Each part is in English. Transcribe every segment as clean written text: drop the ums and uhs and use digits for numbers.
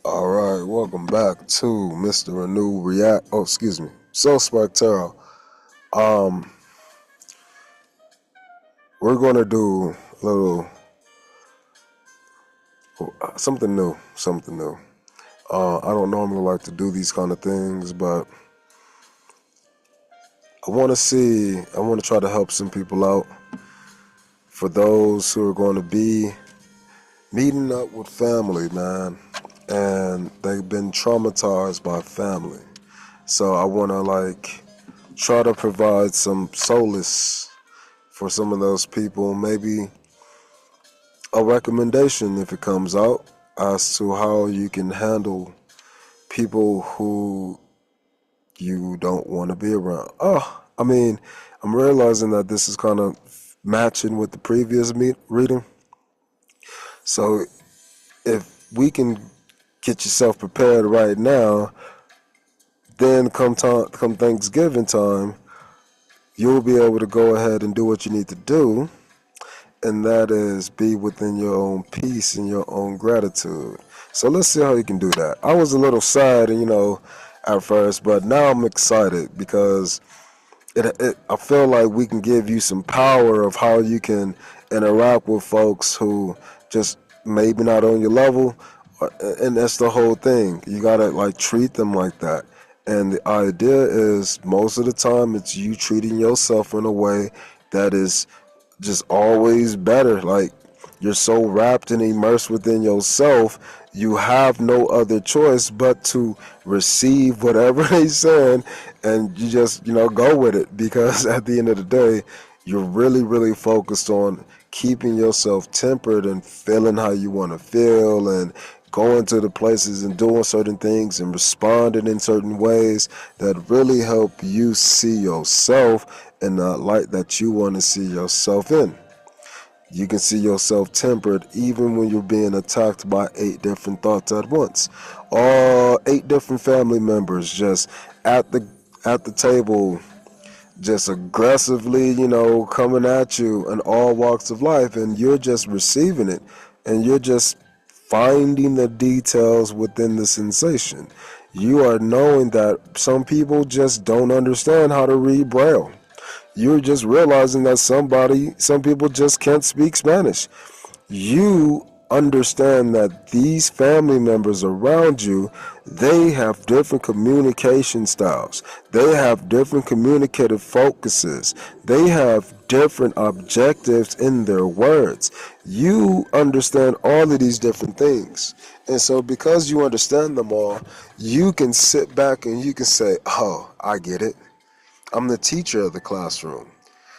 All right, welcome back to Mr. Renew React. Oh, excuse me, So Spectral. Um, we're gonna do a little something new, something new. I don't normally like to do these kind of things, but I want to try to help some people out. For those who are going to be meeting up with family, man, and they've been traumatized by family. So I want to try to provide some solace for some of those people, maybe a recommendation if it comes out as to how you can handle people who you don't want to be around. I'm realizing that this is kind of matching with the previous reading. So if we can get yourself prepared right now, then come Thanksgiving time, you'll be able to go ahead and do what you need to do, and that is be within your own peace and your own gratitude. So let's see how you can do that. I was a little sad, at first, but now I'm excited because I feel like we can give you some power of how you can interact with folks who just maybe not on your level, and that's the whole thing. You gotta treat them like that. And the idea is most of the time it's you treating yourself in a way that is just always better. Like you're so wrapped and immersed within yourself, you have no other choice but to receive whatever they saying, and you just go with it because at the end of the day, you're really really focused on keeping yourself tempered and feeling how you want to feel and going to the places and doing certain things and responding in certain ways that really help you see yourself in the light that you want to see yourself in. You can see yourself tempered even when you're being attacked by 8 different thoughts at once. All 8 different family members just at the table, just aggressively, coming at you in all walks of life, and you're just receiving it, and you're just finding the details within the sensation. You are knowing that some people just don't understand how to read Braille. You're just realizing that some people just can't speak Spanish. You understand that these family members around you, they have different communication styles. They have different communicative focuses. They have different objectives in their words. You understand all of these different things. And so because you understand them all, you can sit back and you can say, "Oh, I get it. I'm the teacher of the classroom.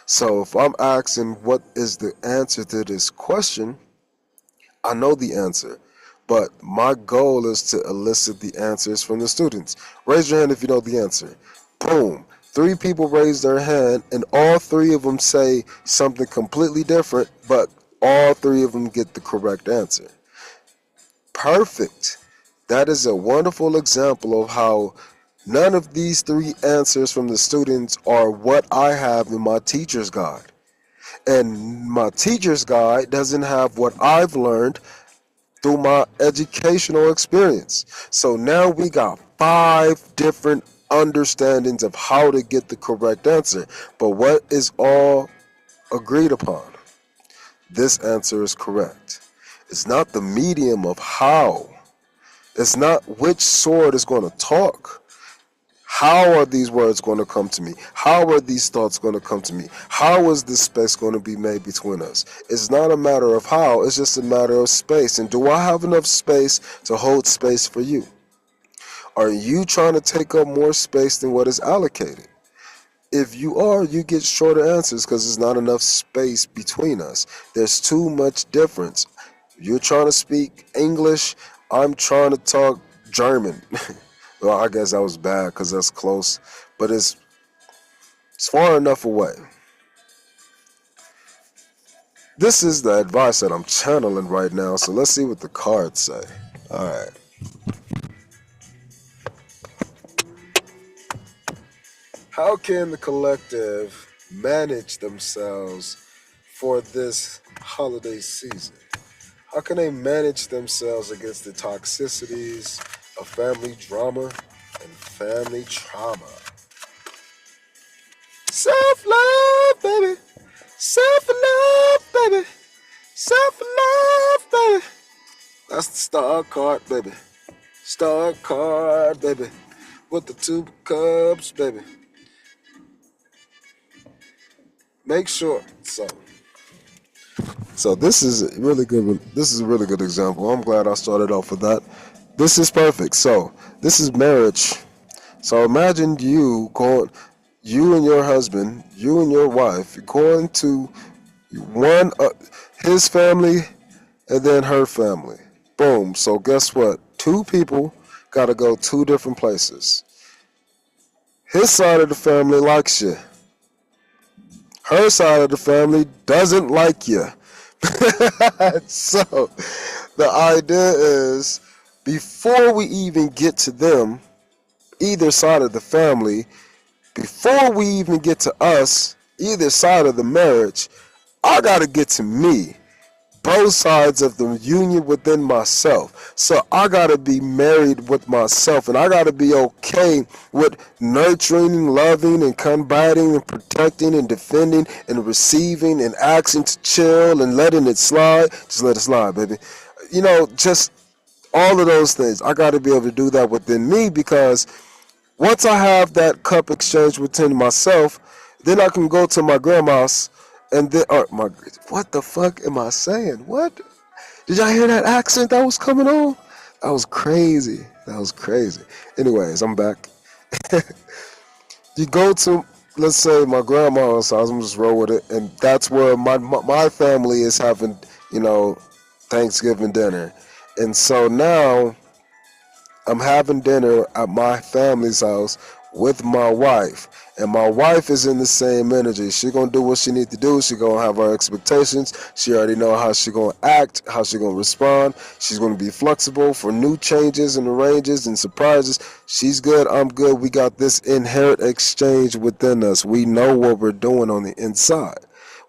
So if I'm asking what is the answer to this question, I know the answer, but my goal is to elicit the answers from the students. Raise your hand if you know the answer." Boom. 3 people raise their hand, and all 3 of them say something completely different, but all 3 of them get the correct answer. Perfect. That is a wonderful example of how none of these 3 answers from the students are what I have in my teacher's guide. And my teacher's guide doesn't have what I've learned through my educational experience. So now we got 5 different understandings of how to get the correct answer. But what is all agreed upon? This answer is correct. It's not the medium of how. It's not which sword is going to talk. How are these words going to come to me? How are these thoughts going to come to me? How is this space going to be made between us? It's not a matter of how, it's just a matter of space. And do I have enough space to hold space for you? Are you trying to take up more space than what is allocated? If you are, you get shorter answers because there's not enough space between us. There's too much difference. You're trying to speak English, I'm trying to talk German. Well, I guess that was bad because that's close, but it's far enough away. This is the advice that I'm channeling right now, so let's see what the cards say. All right. How can the collective manage themselves for this holiday season? How can they manage themselves against the toxicities of family drama and family trauma? Self love, baby. Self love, baby. Self love, baby. That's the star card, baby. Star card, baby. With the two cups, baby. Make sure. So this is a really good. This is a really good example. I'm glad I started off with that. This is perfect. So this is marriage. So imagine you and your husband, you and your wife, going to one his family and then her family. Boom. So guess what? Two people got to go two different places. His side of the family likes you. Her side of the family doesn't like you. So the idea is before we even get to them, either side of the family, before we even get to us, either side of the marriage, I gotta get to me. Both sides of the union within myself. So I gotta be married with myself, and I gotta be okay with nurturing, loving, and combating, and protecting, and defending, and receiving, and asking to chill, and letting it slide. Just let it slide, baby. Just all of those things. I gotta be able to do that within me, because once I have that cup exchange within myself, then I can go to my grandma's and then, what the fuck am I saying? What? Did y'all hear that accent that was coming on? That was crazy. That was crazy. Anyways, I'm back. You go to, let's say, my grandma's house. I'm just roll with it, and that's where my family is having, Thanksgiving dinner, and so now I'm having dinner at my family's house with my wife. And my wife is in the same energy. She gonna do what she need to do. She gonna have her expectations. She already know how she gonna act, how she gonna respond. She's gonna be flexible for new changes and arranges and surprises. She's good, I'm good. We got this inherent exchange within us. We know what we're doing on the inside.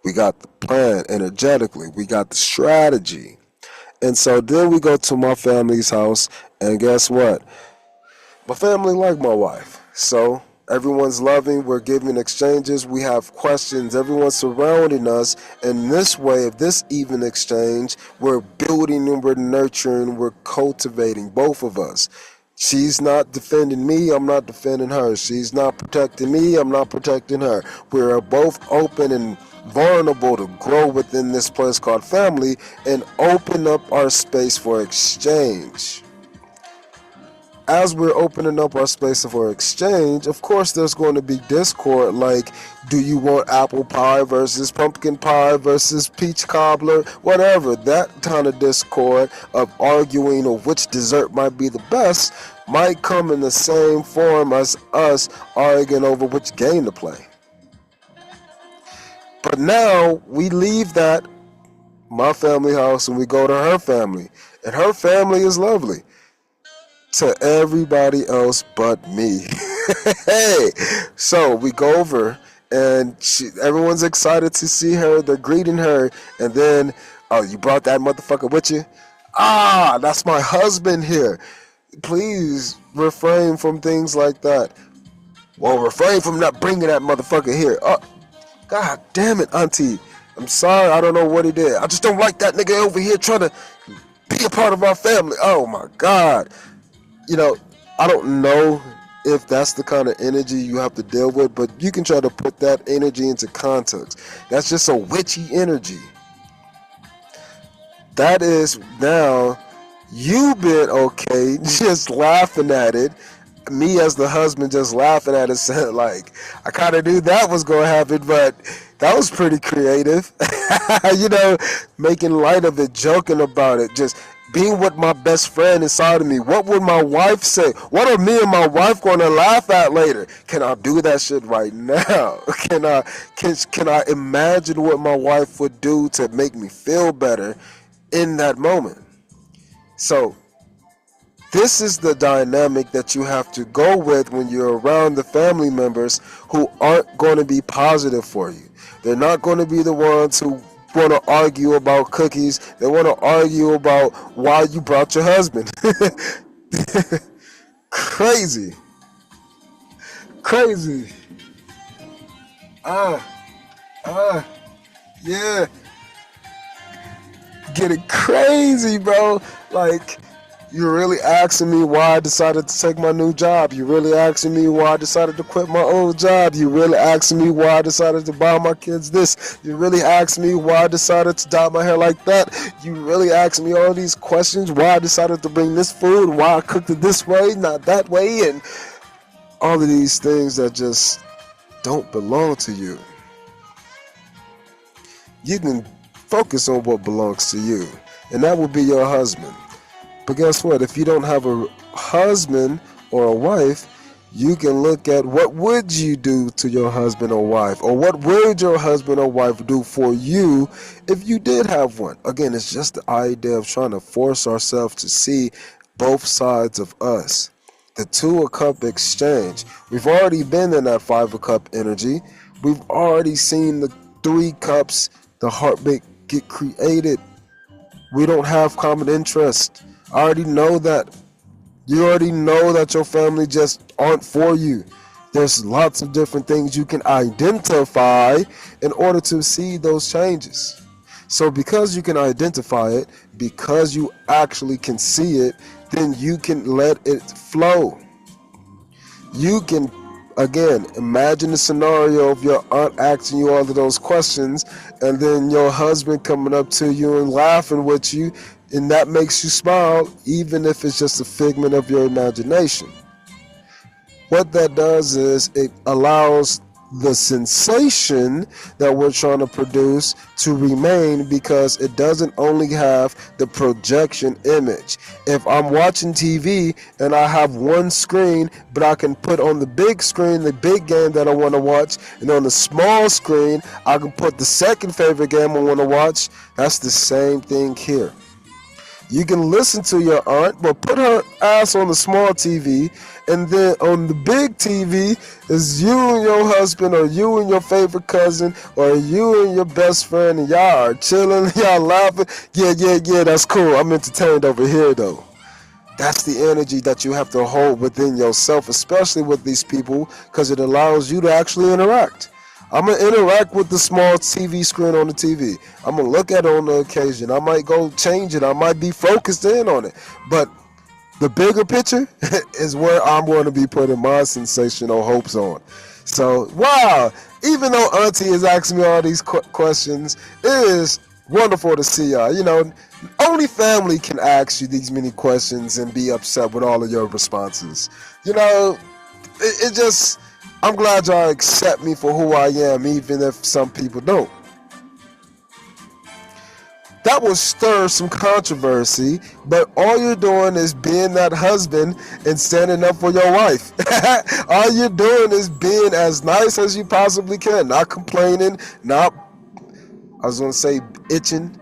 We got the plan energetically. We got the strategy. And so then we go to my family's house, and guess what? My family like my wife. So everyone's loving, we're giving exchanges, we have questions, everyone's surrounding us. And this way, of this even exchange, we're building and we're nurturing, we're cultivating, both of us. She's not defending me, I'm not defending her. She's not protecting me, I'm not protecting her. We're both open and vulnerable to grow within this place called family and open up our space for exchange. As we're opening up our space for exchange, of course there's going to be discord, like, do you want apple pie versus pumpkin pie versus peach cobbler, whatever. That kind of discord of arguing of which dessert might be the best might come in the same form as us arguing over which game to play. But now we leave that, my family house, and we go to her family, and her family is lovely to everybody else but me. Hey, so we go over, and everyone's excited to see her. They're greeting her, and then, oh, you brought that motherfucker with you? Ah, that's my husband here. Please refrain from things like that. Well, refrain from not bringing that motherfucker here. Oh, God damn it, auntie. I'm sorry, I don't know what he did. I just don't like that nigga over here trying to be a part of our family. Oh my God. I don't know if that's the kind of energy you have to deal with, but you can try to put that energy into context. That's just a witchy energy. That is now you been okay just laughing at it. Me as the husband just laughing at it, saying like, I kind of knew that was going to happen, but that was pretty creative. Making light of it, joking about it, just being with my best friend inside of me. What would my wife say? What are me and my wife going to laugh at later? Can I do that shit right now? Can I imagine what my wife would do to make me feel better in that moment? So this is the dynamic that you have to go with when you're around the family members who aren't going to be positive for you. They're not going to be the ones who want to argue about cookies. They want to argue about why you brought your husband. Crazy. Crazy. Uh, uh, yeah. Getting crazy, bro. Like, you're really asking me why I decided to take my new job. You're really asking me why I decided to quit my old job. You're really asking me why I decided to buy my kids this. You really asking me why I decided to dye my hair like that. You really asking me all these questions, why I decided to bring this food, why I cooked it this way, not that way, and all of these things that just don't belong to you. You can focus on what belongs to you, and that will be your husband. But guess what? If you don't have a husband or a wife, you can look at what would you do to your husband or wife, or what would your husband or wife do for you if you did have one. Again, it's just the idea of trying to force ourselves to see both sides of us. The two of cup exchange. We've already been in that five of cup energy. We've already seen the three cups, the heartbeat get created. We don't have common interest. I already know that. You already know that your family just aren't for you. There's lots of different things you can identify in order to see those changes. So because you can identify it, because you actually can see it, then you can let it flow. You can, again, imagine the scenario of your aunt asking you all of those questions, and then your husband coming up to you and laughing with you, and that makes you smile, even if it's just a figment of your imagination. What that does is it allows the sensation that we're trying to produce to remain, because it doesn't only have the projection image. If I'm watching TV and I have one screen, but I can put on the big screen the big game that I want to watch, and on the small screen I can put the second favorite game I want to watch. That's the same thing here. You can listen to your aunt, but put her ass on the small TV, and then on the big TV is you and your husband, or you and your favorite cousin, or you and your best friend, and y'all are chilling, y'all laughing. Yeah, that's cool. I'm entertained over here, though. That's the energy that you have to hold within yourself, especially with these people, because it allows you to actually interact. I'm going to interact with the small TV screen on the TV. I'm going to look at it on the occasion. I might go change it. I might be focused in on it. But the bigger picture is where I'm going to be putting my sensational hopes on. So, wow, even though Auntie is asking me all these questions, it is wonderful to see y'all. You know, only family can ask you these many questions and be upset with all of your responses. You know, it just... I'm glad y'all accept me for who I am, even if some people don't. That will stir some controversy, but all you're doing is being that husband and standing up for your wife. All you're doing is being as nice as you possibly can, not complaining, itching,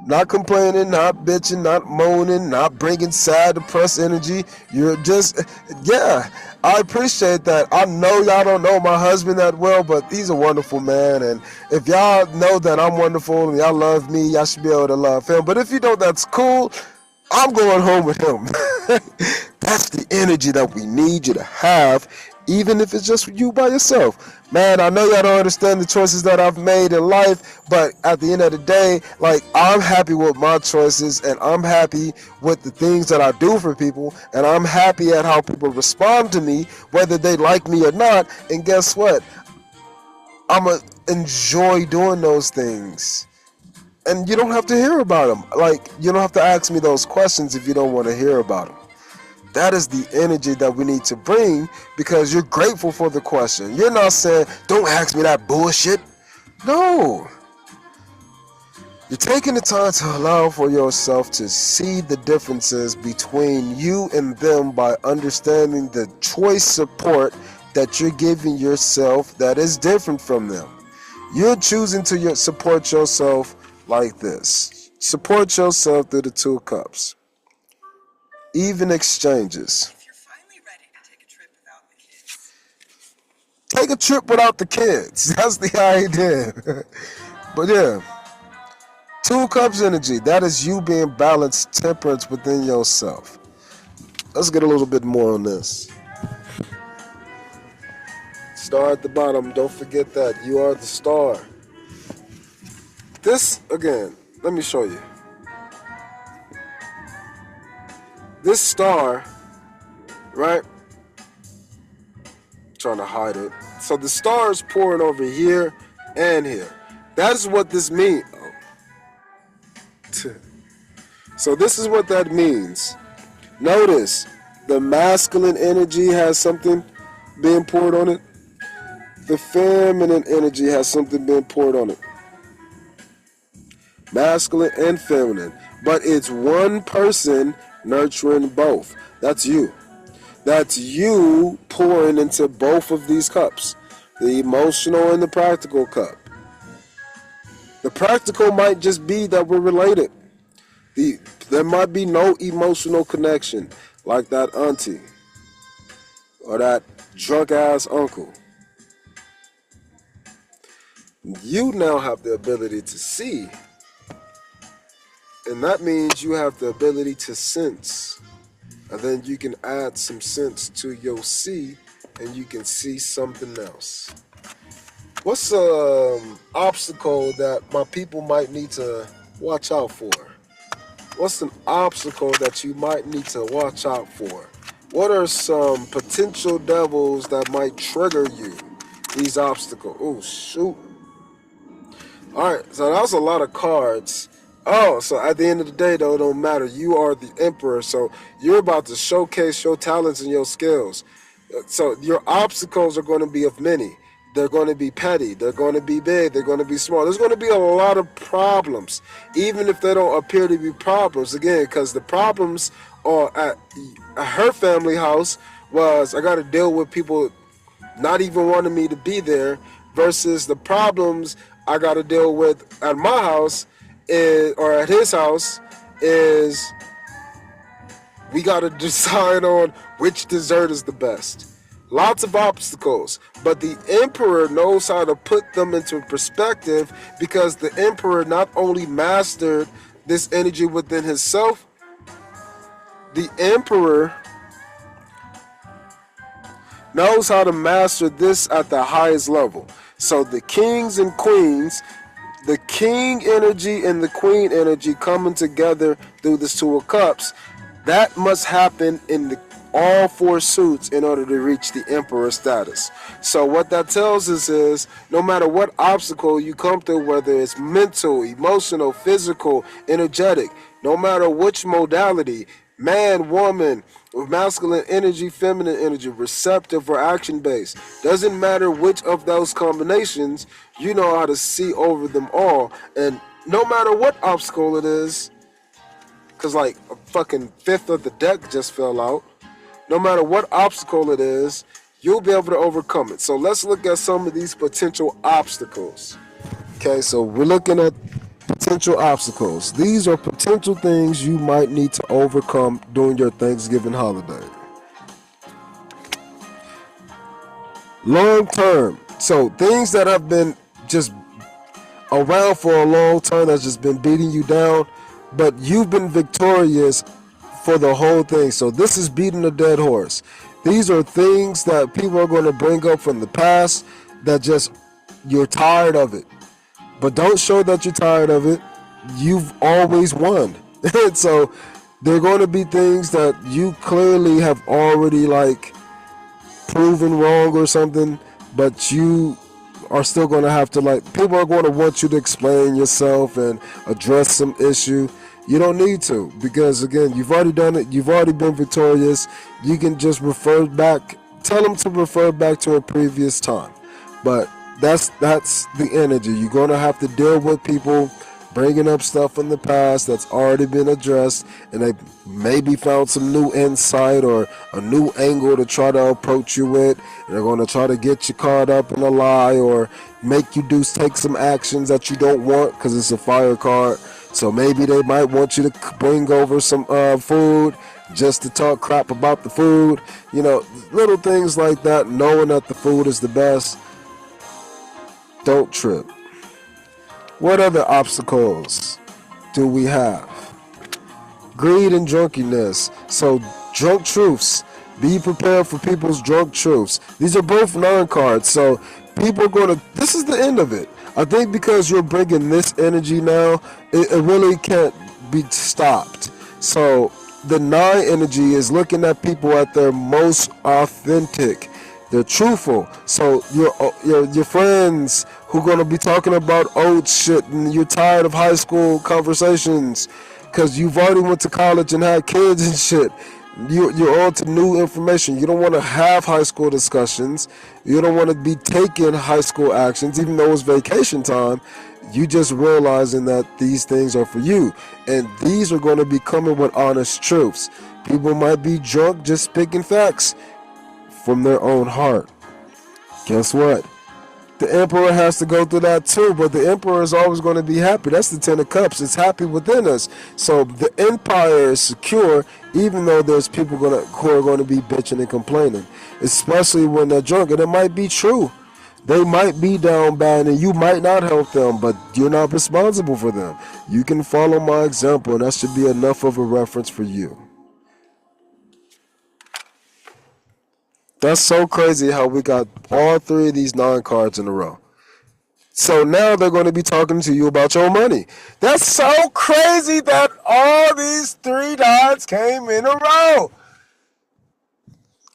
not complaining, not bitching, not moaning, not bringing sad, depressed energy. You're just, yeah, I appreciate that. I know y'all don't know my husband that well, but he's a wonderful man. And if y'all know that I'm wonderful and y'all love me, y'all should be able to love him. But if you don't, that's cool. I'm going home with him. That's the energy that we need you to have, even if it's just you by yourself. Man, I know y'all don't understand the choices that I've made in life, but at the end of the day, like, I'm happy with my choices, and I'm happy with the things that I do for people, and I'm happy at how people respond to me, whether they like me or not. And guess what? I'm going to enjoy doing those things. And you don't have to hear about them. Like, you don't have to ask me those questions if you don't want to hear about them. That is the energy that we need to bring, because you're grateful for the question. You're not saying, don't ask me that bullshit. No. You're taking the time to allow for yourself to see the differences between you and them by understanding the choice support that you're giving yourself that is different from them. You're choosing to support yourself like this. Support yourself through the two cups. Even exchanges. If you're finally ready to take a trip without the kids. Take a trip without the kids. That's the idea. But yeah, Two cups energy. That is you being balanced, temperance within yourself. Let's get a little bit more on this. Star at the bottom. Don't forget that. You are the star. This, again, let me show you. This star, right? Trying to hide it. So the star is pouring over here and here. That is what this means. Oh. So this is what that means. Notice the masculine energy has something being poured on it. The feminine energy has something being poured on it. Masculine and feminine. But it's one person nurturing both. That's you. That's you pouring into both of these cups. The emotional and the practical cup. The practical might just be that we're related. There might be no emotional connection like that auntie or that drunk ass uncle. You now have the ability to see, and that means you have the ability to sense, and then you can add some sense to your see, and you can see something else. What's an obstacle that my people might need to watch out for? What's an obstacle that you might need to watch out for? What are some potential devils that might trigger you? These obstacles. Oh, shoot. All right, so that was a lot of cards. Oh, so at the end of the day, though, it don't matter. You are the emperor, so you're about to showcase your talents and your skills. So your obstacles are going to be of many. They're going to be petty. They're going to be big. They're going to be small. There's going to be a lot of problems, even if they don't appear to be problems. Again, because the problems are at her family house was I got to deal with people not even wanting me to be there versus the problems I got to deal with at my house or at his house is we got to decide on which dessert is the best. Lots of obstacles, but the emperor knows how to put them into perspective because the emperor not only mastered this energy within himself, the emperor knows how to master this at the highest level. So the kings and queens, the king energy and the queen energy coming together through this Two of Cups, that must happen in all four suits in order to reach the emperor status. So what that tells us is no matter what obstacle you come through, whether it's mental, emotional, physical, energetic, no matter which modality, man, woman, masculine energy, feminine energy, receptive or action-based, doesn't matter which of those combinations, you know how to see over them all. And no matter what obstacle it is, because like a fucking fifth of the deck just fell out, no matter what obstacle it is, you'll be able to overcome it. So let's look at some of these potential obstacles. Okay, so we're looking at potential obstacles. These are potential things you might need to overcome during your Thanksgiving holiday. Long term. So things that have been just around for a long time that's just been beating you down, but you've been victorious for the whole thing. So this is beating a dead horse. These are things that people are going to bring up from the past that just you're tired of it. But don't show that you're tired of it. You've always won. So there are going to be things that you clearly have already like proven wrong or something, but you are still going to have to like, people are going to want you to explain yourself and address some issue. You don't need to, because again, you've already done it. You've already been victorious. You can just refer back, tell them to refer back to a previous time. But that's the energy. You're going to have to deal with people bringing up stuff in the past that's already been addressed, and they maybe found some new insight or a new angle to try to approach you with. And they're going to try to get you caught up in a lie or make you take some actions that you don't want because it's a fire card. So maybe they might want you to bring over some food just to talk crap about the food. You know, little things like that, knowing that the food is the best. Don't trip. What other obstacles? do we have? Greed and drunkenness. So, drunk truths. Be prepared for people's drunk truths. These are both non-cards. So, people are going to, this is the end of it. I think because you're bringing this energy now, it really can't be stopped. So, the nine energy is looking at people at their most authentic. They're truthful. So your friends who gonna be talking about old shit and you're tired of high school conversations because you've already went to college and had kids and shit. You're on to new information. You don't want to have high school discussions. You don't want to be taking high school actions, even though it's vacation time. You just realizing that these things are for you, and these are going to be coming with honest truths. People might be drunk just speaking facts from their own heart. Guess what? The emperor has to go through that too, but the emperor is always going to be happy. That's the Ten of Cups. It's happy within us. So the empire is secure, even though there's people who are going to be bitching and complaining, especially when they're drunk. And it might be true. They might be down bad and you might not help them, but you're not responsible for them. You can follow my example, and that should be enough of a reference for you. That's so crazy how we got all three of these non-cards in a row. So now they're going to be talking to you about your money. That's so crazy that all these three dots came in a row.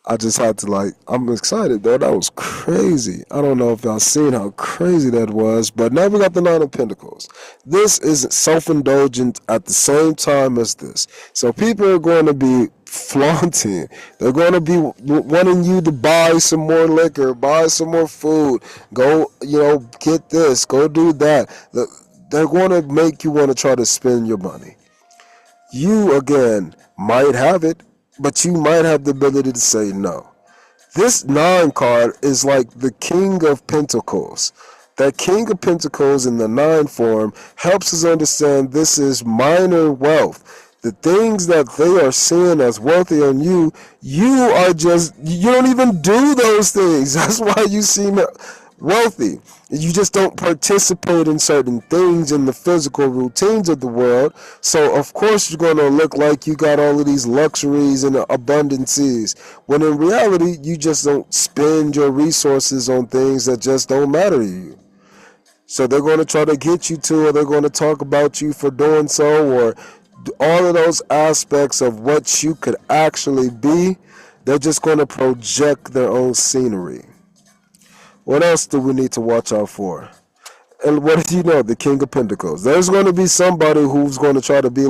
I just had to I'm excited though. That was crazy. I don't know if y'all seen how crazy that was, but now we got the Nine of Pentacles. This is self-indulgent at the same time as this. So people are going to be flaunting. They're going to be wanting you to buy some more liquor, buy some more food, go, get this, go do that. They're going to make you want to try to spend your money. You, again, might have it, but you might have the ability to say no. This nine card is like the King of Pentacles. That King of Pentacles in the nine form helps us understand this is minor wealth. The things that they are seeing as wealthy on you, you don't even do those things. That's why you seem wealthy. You just don't participate in certain things in the physical routines of the world. So of course you're going to look like you got all of these luxuries and abundances, when in reality you just don't spend your resources on things that just don't matter to you. So they're going to try to get you to, or they're going to talk about you for doing so, or all of those aspects of what you could actually be. They're just going to project their own scenery. What else do we need to watch out for? And what do you know? The King of Pentacles. There's going to be somebody who's going to try to be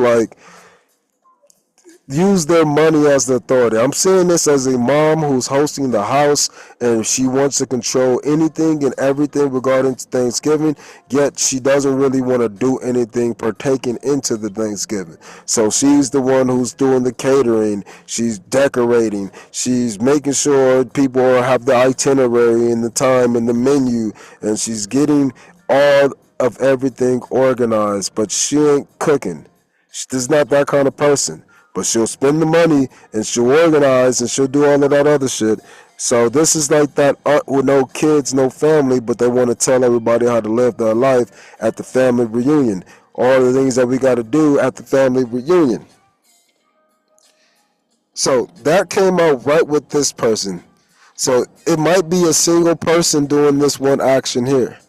use their money as the authority. I'm seeing this as a mom who's hosting the house and she wants to control anything and everything regarding Thanksgiving, yet she doesn't really want to do anything partaking into the Thanksgiving. So she's the one who's doing the catering, she's decorating, she's making sure people have the itinerary and the time and the menu, and she's getting all of everything organized, but she ain't cooking. She's not that kind of person. But she'll spend the money and she'll organize and she'll do all of that other shit. So this is like that aunt with no kids, no family, but they want to tell everybody how to live their life at the family reunion. All the things that we got to do at the family reunion. So that came out right with this person. So it might be a single person doing this one action here.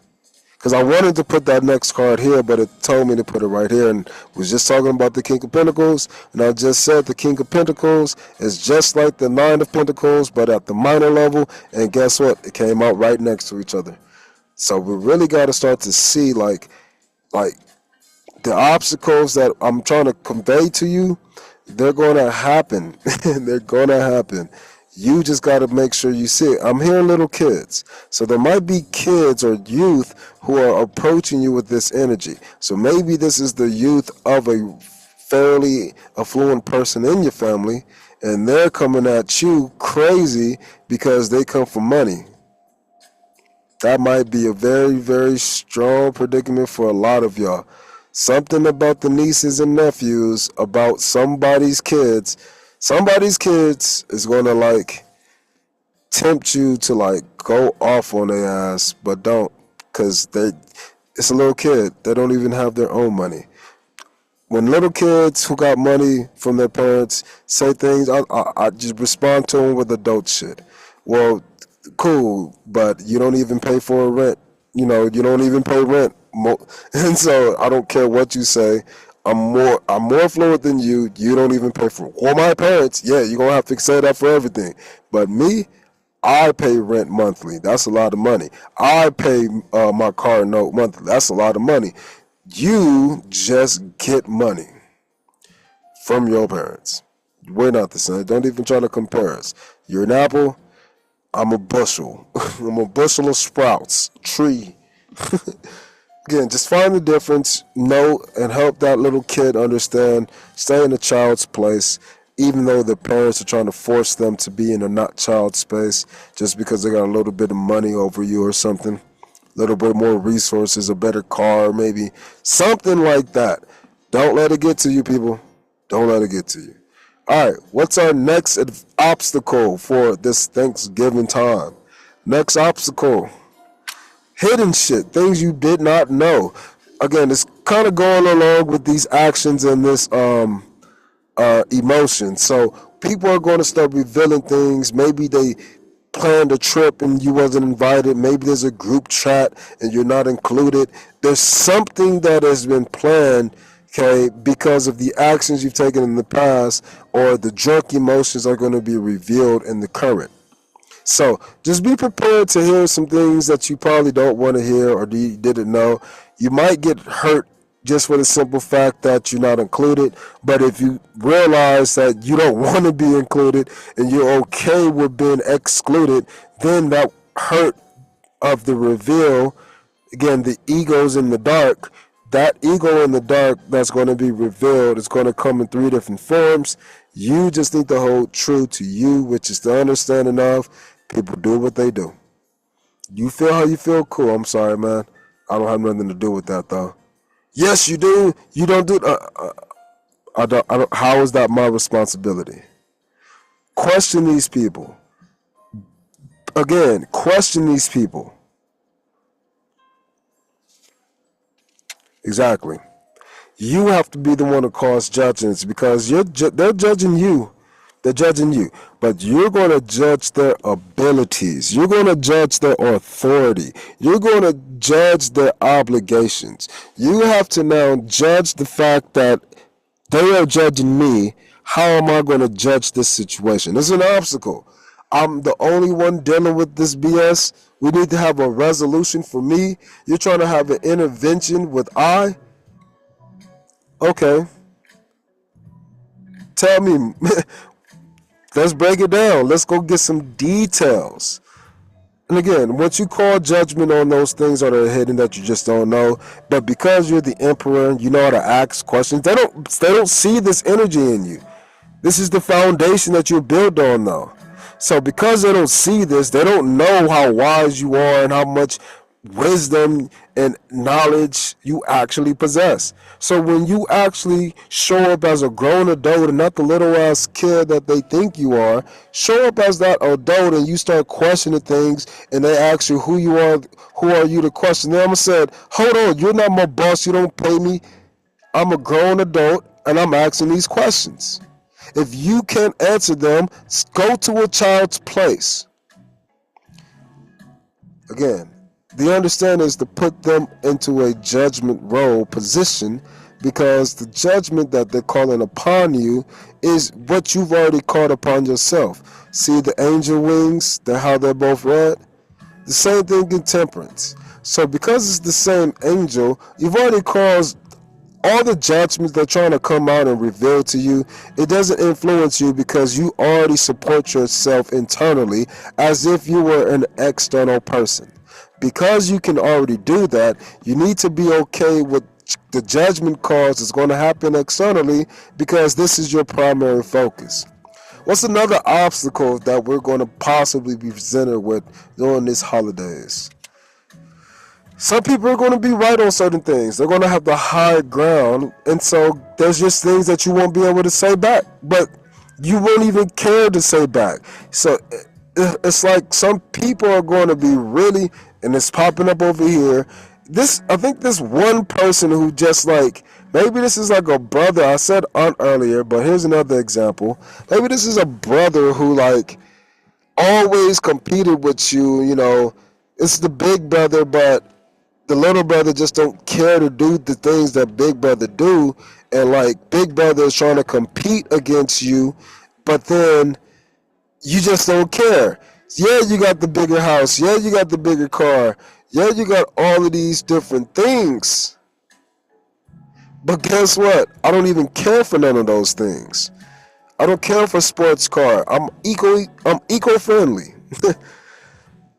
Because I wanted to put that next card here, but it told me to put it right here, and was just talking about the King of Pentacles. And I just said the King of Pentacles is just like the Nine of Pentacles, but at the minor level. And guess what? It came out right next to each other. So we really got to start to see like the obstacles that I'm trying to convey to you. They're going to happen. They're going to happen. You just got to make sure you see it. I'm hearing little kids. So there might be kids or youth who are approaching you with this energy. So maybe this is the youth of a fairly affluent person in your family, and they're coming at you crazy because they come for money. That might be a very, very strong predicament for a lot of y'all. Something about the nieces and nephews, about somebody's kids. Somebody's kids is going to tempt you to go off on their ass, but don't, because it's a little kid. They don't even have their own money. when little kids who got money from their parents say things, I just respond to them with adult shit. Well, cool, but you don't even pay for a rent. You don't even pay rent, and so I don't care what you say. I'm more affluent than you. You don't even pay for. Well, my parents, yeah, you're gonna have to say that for everything. But me, I pay rent monthly. That's a lot of money. I pay my car note monthly. That's a lot of money. You just get money from your parents. We're not the same. Don't even try to compare us. You're an apple. I'm a bushel. I'm a bushel of sprouts. Tree. Again, just find the difference, know, and help that little kid understand. Stay in the child's place, even though the parents are trying to force them to be in a not child space just because they got a little bit of money over you or something. A little bit more resources, a better car, maybe. Something like that. Don't let it get to you, people. Don't let it get to you. All right, what's our next obstacle for this Thanksgiving time? Next obstacle, hidden shit, things you did not know. Again, it's kind of going along with these actions and this emotion. So people are going to start revealing things. Maybe they planned a trip and you wasn't invited. Maybe there's a group chat and you're not included. There's something that has been planned, okay, because of the actions you've taken in the past, or the drunk emotions are going to be revealed in the current. So just be prepared to hear some things that you probably don't want to hear or you didn't know. You might get hurt just for the simple fact that you're not included. But if you realize that you don't want to be included and you're okay with being excluded, then that hurt of the reveal, again, the ego's in the dark, that ego in the dark that's going to be revealed is going to come in three different forms. You just need to hold true to you, which is the understanding of people do what they do. You feel how you feel, cool. I'm sorry, man. I don't have nothing to do with that, though. Yes, you do. You don't do. I don't. How is that my responsibility? Question these people. Again, question these people. Exactly. You have to be the one to cause judgments because they're judging you. They're judging you. But you're going to judge their abilities. You're going to judge their authority. You're going to judge their obligations. You have to now judge the fact that they are judging me. How am I going to judge this situation? This is an obstacle. I'm the only one dealing with this BS. We need to have a resolution for me. You're trying to have an intervention with I. Okay, tell me. Let's break it down. Let's go get some details. And again, once you call judgment on those things that are hidden that you just don't know, but because you're the emperor, you know how to ask questions. They don't see this energy in you. This is the foundation that you're built on, though. So because they don't see this, they don't know how wise you are and how much wisdom and knowledge you actually possess. So when you actually show up as a grown adult and not the little ass kid that they think you are, show up as that adult and you start questioning things and they ask you who are you to question them. I said, hold on, you're not my boss, you don't pay me. I'm a grown adult and I'm asking these questions. If you can't answer them, go to a child's place. Again, the understanding is to put them into a judgment role position because the judgment that they're calling upon you is what you've already called upon yourself. See the angel wings, how they're both red? The same thing in temperance. So because it's the same angel, you've already caused all the judgments they're trying to come out and reveal to you. It doesn't influence you because you already support yourself internally as if you were an external person. Because you can already do that, you need to be okay with the judgment calls that's going to happen externally because this is your primary focus. What's another obstacle that we're going to possibly be presented with during these holidays? Some people are going to be right on certain things. They're going to have the high ground. And so there's just things that you won't be able to say back. But you won't even care to say back. So it's like some people are going to be really, and it's popping up over here. I think this one person who just like Maybe this is like a brother. I said aunt earlier, but here's another example. Maybe this is a brother who like always competed with you. You know, it's the big brother, but the little brother just don't care to do the things that big brother do, and like big brother is trying to compete against you, but then you just don't care. Yeah, you got the bigger house. Yeah, you got the bigger car. Yeah, you got all of these different things. But guess what? I don't even care for none of those things. I don't care for sports car. I'm eco-friendly.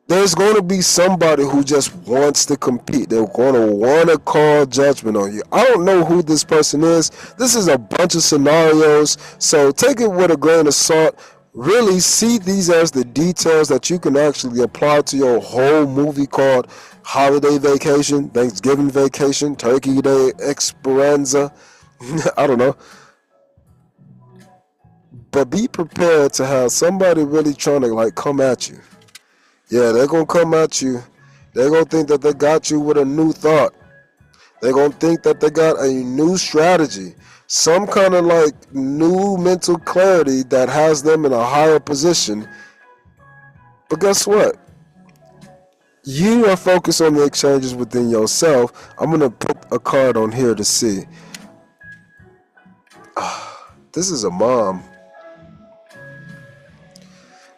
There's going to be somebody who just wants to compete. They're going to want to call judgment on you. I don't know who this person is. This is a bunch of scenarios, so take it with a grain of salt. Really see these as the details that you can actually apply to your whole movie called Holiday Vacation, Thanksgiving Vacation, Turkey Day, Esperanza. I don't know. But be prepared to have somebody really trying to like come at you. Yeah, they're going to come at you. They're going to think that they got you with a new thought. They're going to think that they got a new strategy. Some kind of like new mental clarity that has them in a higher position. But guess what? You are focused on the exchanges within yourself. I'm going to put a card on here to see. This is a mom.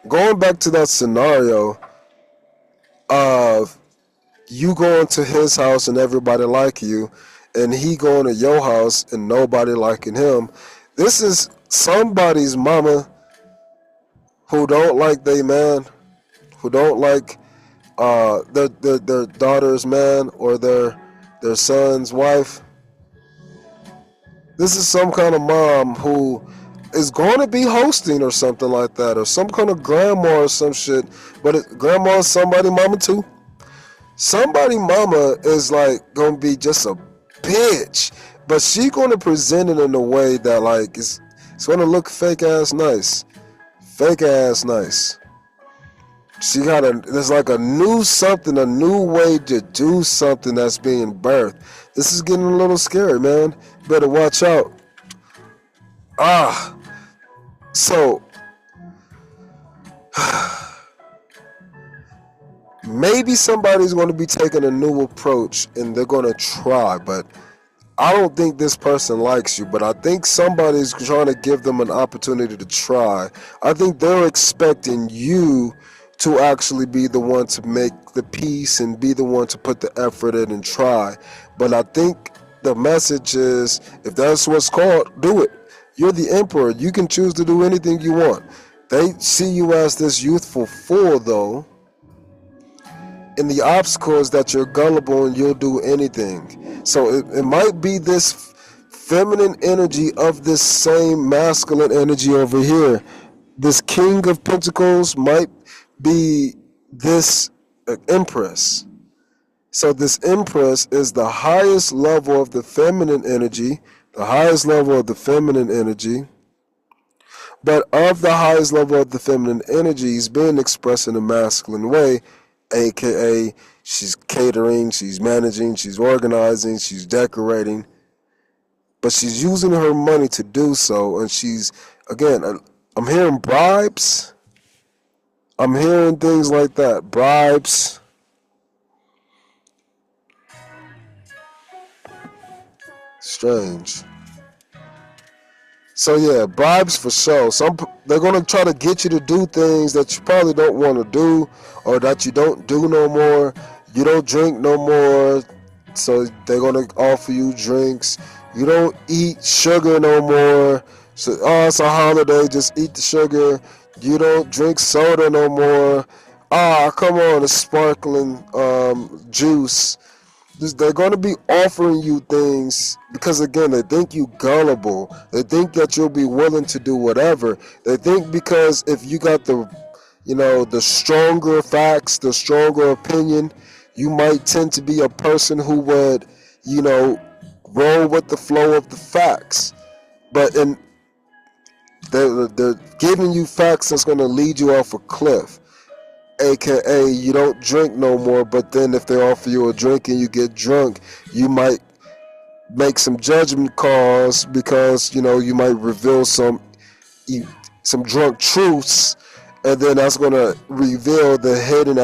Going back to that scenario of you going to his house and everybody like you, and he going to your house and nobody liking him. This is somebody's mama who don't like they man, who don't like their daughter's man or their son's wife. This is some kind of mom who is going to be hosting or something like that, or some kind of grandma or some shit. But grandma is somebody mama too. Somebody mama is like gonna be just a bitch, but she gonna present it in a way that like it's gonna look fake ass nice. She got there's like a new something, a new way to do something that's being birthed. This is getting a little scary, man. Better watch out. So maybe somebody's going to be taking a new approach and they're going to try, but I don't think this person likes you, but I think somebody's trying to give them an opportunity to try. I think they're expecting you to actually be the one to make the peace and be the one to put the effort in and try. But I think the message is, if that's what's called, do it. You're the emperor. You can choose to do anything you want. They see you as this youthful fool, though. And the obstacle is that you're gullible and you'll do anything. So it might be this feminine energy of this same masculine energy over here. This King of Pentacles might be this Empress. So this Empress is the highest level of the feminine energy, the highest level of the feminine energy. But of the highest level of the feminine energy is being expressed in a masculine way, aka she's catering, she's managing, she's organizing, she's decorating. But she's using her money to do so, and she's, again, I'm hearing bribes. I'm hearing things like that. Bribes. Strange. So yeah, bribes for sure. They're gonna try to get you to do things that you probably don't want to do, or that you don't do no more. You don't drink no more, so they're gonna offer you drinks. You don't eat sugar no more. So it's a holiday, just eat the sugar. You don't drink soda no more. Come on, a sparkling juice. They're going to be offering you things because, again, they think you gullible. They think that you'll be willing to do whatever. They think because if you got the stronger facts, the stronger opinion, you might tend to be a person who would, roll with the flow of the facts. But they're giving you facts that's going to lead you off a cliff. AKA, you don't drink no more, but then if they offer you a drink and you get drunk, you might make some judgment calls because you might reveal some drunk truths, and then that's going to reveal the hidden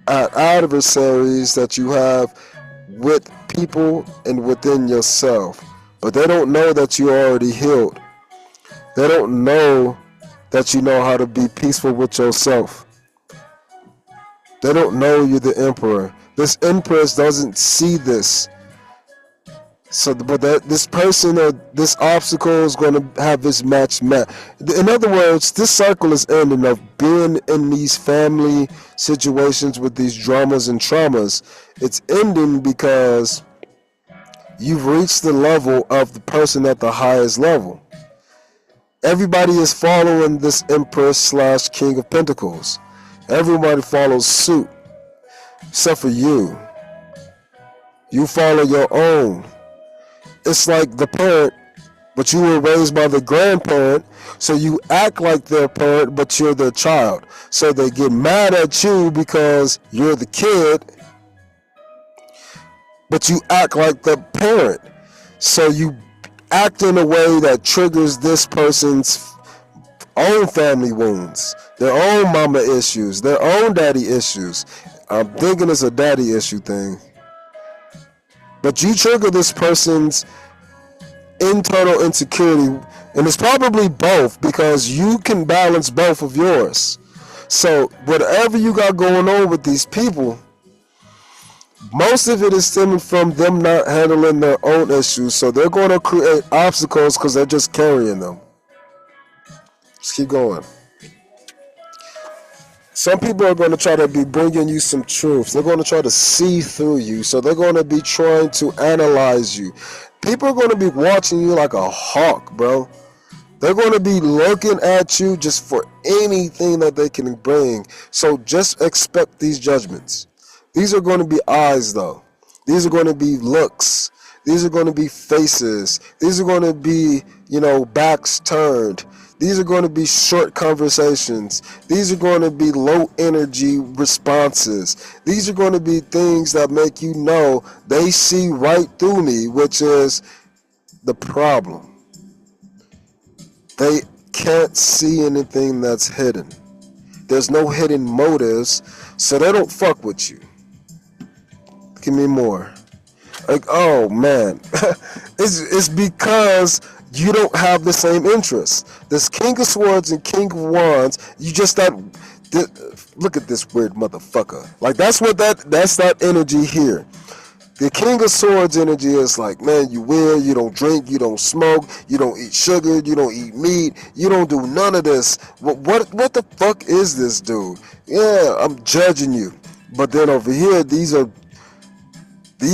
adversaries that you have with people and within yourself. But they don't know that you're already healed. They don't know that you know how to be peaceful with yourself. They don't know you're the emperor. This empress doesn't see this. So, but this person or this obstacle is going to have this match met. In other words, this cycle is ending of being in these family situations with these dramas and traumas. It's ending because you've reached the level of the person at the highest level. Everybody is following this Empress / King of Pentacles. Everybody follows suit, except for you. You follow your own. It's like the parent, but you were raised by the grandparent, so you act like their parent, but you're their child. So they get mad at you because you're the kid, but you act like the parent. So you act in a way that triggers this person's own family wounds, their own mama issues, their own daddy issues. I'm thinking it's a daddy issue thing. But you trigger this person's internal insecurity, and it's probably both because you can balance both of yours. So whatever you got going on with these people, most of it is stemming from them not handling their own issues. So they're going to create obstacles because they're just carrying them. Just keep going. Some people are going to try to be bringing you some truths. They're going to try to see through you. So they're going to be trying to analyze you. People are going to be watching you like a hawk, bro. They're going to be looking at you just for anything that they can bring. So just expect these judgments. These are going to be eyes, though. These are going to be looks. These are going to be faces. These are going to be, backs turned. These are going to be short conversations. These are going to be low energy responses. These are going to be things that make you know they see right through me, which is the problem. They can't see anything that's hidden. There's no hidden motives, so they don't fuck with you. Give me more. Like, oh man, it's because you don't have the same interests. This King of Swords and King of Wands, you just not. Look at this weird motherfucker. Like that's that energy here. The King of Swords energy is like, man, you weird, you don't drink, you don't smoke, you don't eat sugar, you don't eat meat, you don't do none of this. What the fuck is this dude? Yeah, I'm judging you. But then over here, these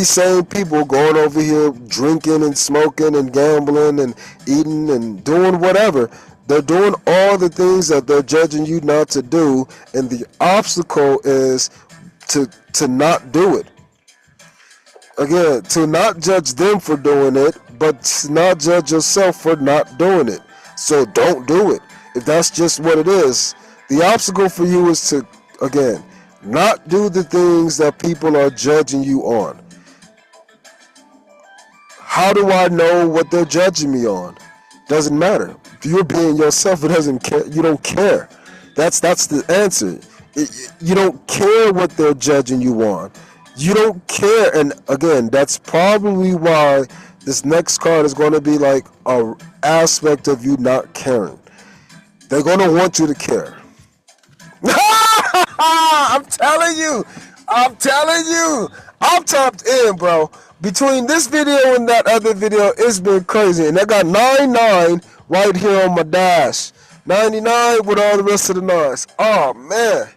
same people going over here drinking and smoking and gambling and eating and doing whatever. They're doing all the things that they're judging you not to do, and the obstacle is to not do it. Again, to not judge them for doing it, but to not judge yourself for not doing it. So don't do it. If that's just what it is, the obstacle for you is to, again, not do the things that people are judging you on. How do I know what they're judging me on? Doesn't matter. If you're being yourself, it doesn't care. You don't care. That's the answer. You don't care what they're judging you on. You don't care. And again, that's probably why this next card is going to be like an aspect of you not caring. They're going to want you to care. I'm telling you. I'm tapped in, bro. Between this video and that other video, it's been crazy. And I got 99 right here on my dash. 99 with all the rest of the nines. Oh, man.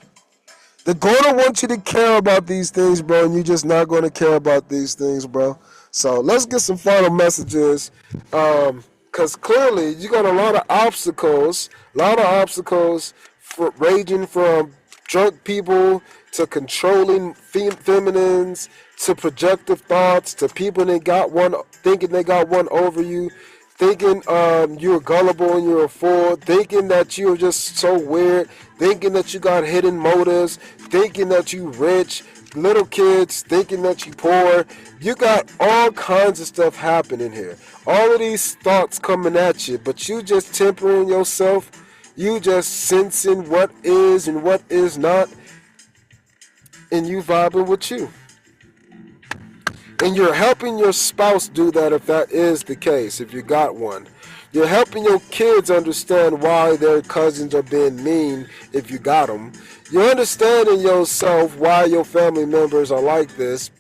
They're going to want you to care about these things, bro, and you're just not going to care about these things, bro. So let's get some final messages. Because clearly you got a lot of obstacles ranging from drunk people to controlling feminines to projective thoughts to people thinking they got one over you, thinking you're gullible and you're a fool, thinking that you're just so weird, thinking that you got hidden motives, thinking that you rich, little kids thinking that you poor. You got all kinds of stuff happening here. All of these thoughts coming at you, but you just tempering yourself. You just sensing what is and what is not, and you vibing with you. And you're helping your spouse do that if that is the case, if you got one. You're helping your kids understand why their cousins are being mean if you got them. You're understanding yourself why your family members are like this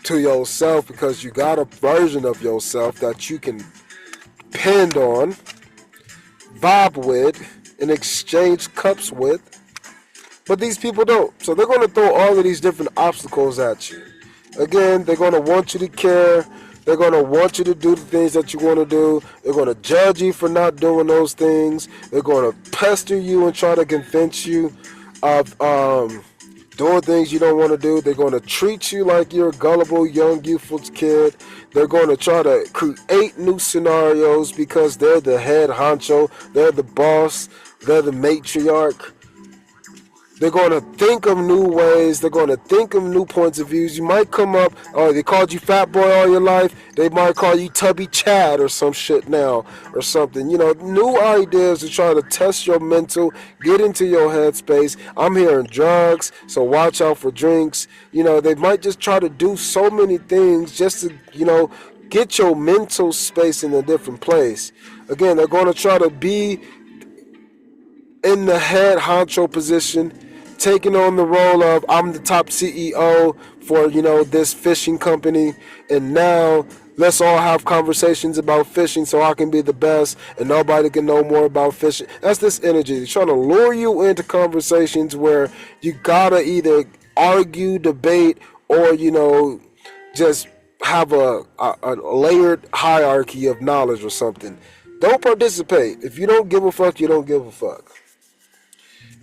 to yourself because you got a version of yourself that you can depend on, vibe with, and exchange cups with. But these people don't. So they're going to throw all of these different obstacles at you. Again, they're going to want you to care. They're going to want you to do the things that you want to do. They're going to judge you for not doing those things. They're going to pester you and try to convince you of doing things you don't want to do. They're going to treat you like you're a gullible, young, youthful kid. They're going to try to create new scenarios because they're the head honcho. They're the boss. They're the matriarch. They're going to think of new ways. They're going to think of new points of views. You might come up, oh, they called you fat boy all your life. They might call you Tubby Chad or some shit now or something. You know, new ideas to try to test your mental, get into your headspace. I'm hearing drugs, so watch out for drinks. You know, they might just try to do so many things just to, you know, get your mental space in a different place. Again, they're going to try to be in the head honcho position, taking on the role of I'm the top CEO for, you know, this fishing company, and now let's all have conversations about fishing so I can be the best and nobody can know more about fishing. That's this energy. They're trying to lure you into conversations where you gotta either argue, debate, or, you know, just have a layered hierarchy of knowledge or something. Don't participate. If you don't give a fuck, you don't give a fuck.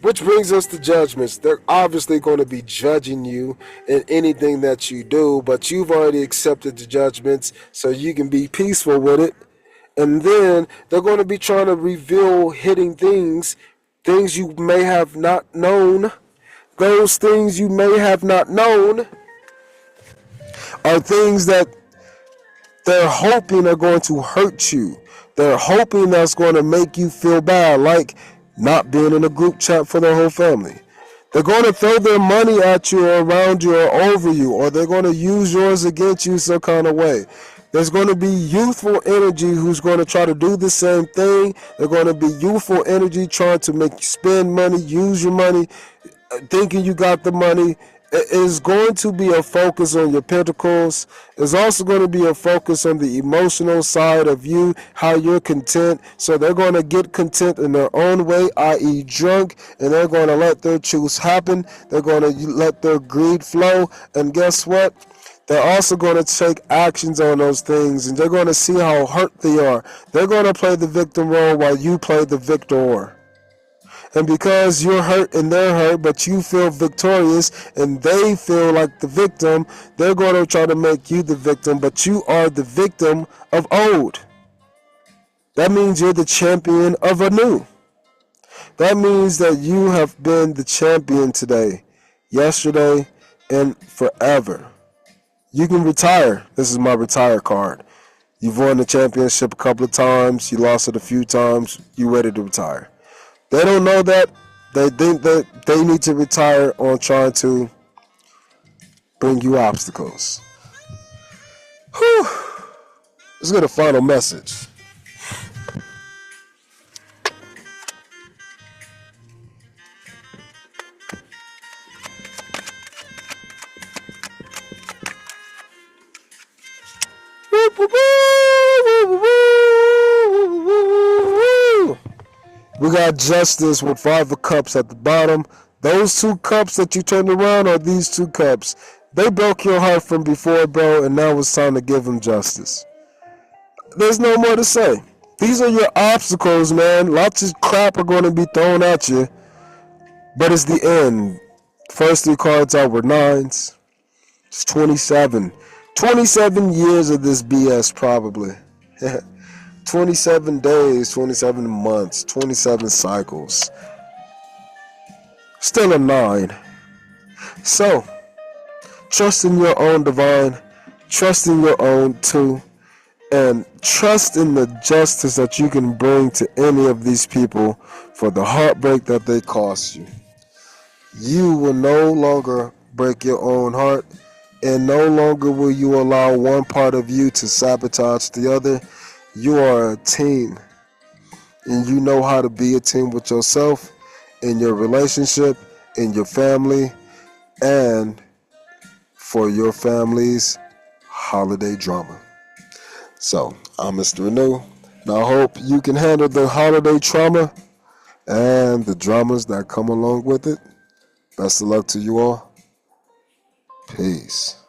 Which brings us to judgments. They're obviously going to be judging you in anything that you do, but you've already accepted the judgments, so you can be peaceful with it. And then they're going to be trying to reveal hidden things, things you may have not known. Those things you may have not known are things that they're hoping are going to hurt you. They're hoping that's going to make you feel bad, like not being in a group chat for their whole family. They're going to throw their money at you or around you or over you, or they're going to use yours against you some kind of way. There's going to be youthful energy who's going to try to do the same thing. They're going to be youthful energy trying to make you spend money, use your money, thinking you got the money. It is going to be a focus on your pentacles. It's also going to be a focus on the emotional side of you, how you're content. So they're going to get content in their own way, i.e. drunk, and they're going to let their choose happen. They're going to let their greed flow. And guess what? They're also going to take actions on those things, and they're going to see how hurt they are. They're going to play the victim role while you play the victor. And because you're hurt and they're hurt, but you feel victorious and they feel like the victim, they're going to try to make you the victim, but you are the victim of old. That means you're the champion of anew. That means that you have been the champion today, yesterday, and forever. You can retire. This is my retire card. You've won the championship a couple of times. You lost it a few times. You're ready to retire. They don't know that. They think that they need to retire on trying to bring you obstacles. Whew. Let's get a final message. We got Justice with 5 of Cups at the bottom. Those 2 cups that you turned around are these 2 cups. They broke your heart from before, bro, and now it's time to give them justice. There's no more to say. These are your obstacles, man. Lots of crap are going to be thrown at you, but it's the end. First 3 cards out were 9s. It's 27. 27 years of this BS, probably. 27 days, 27 months, 27 cycles. Still a 9. So, Trust in your own divine. Trust in your own too. And trust in the justice that you can bring to any of these people for the heartbreak that they cost you. You will no longer break your own heart, and no longer will you allow one part of you to sabotage the other. You are a team, and you know how to be a team with yourself, in your relationship, in your family, and for your family's holiday drama. So, I'm Mr. Renew, and I hope you can handle the holiday trauma and the dramas that come along with it. Best of luck to you all. Peace.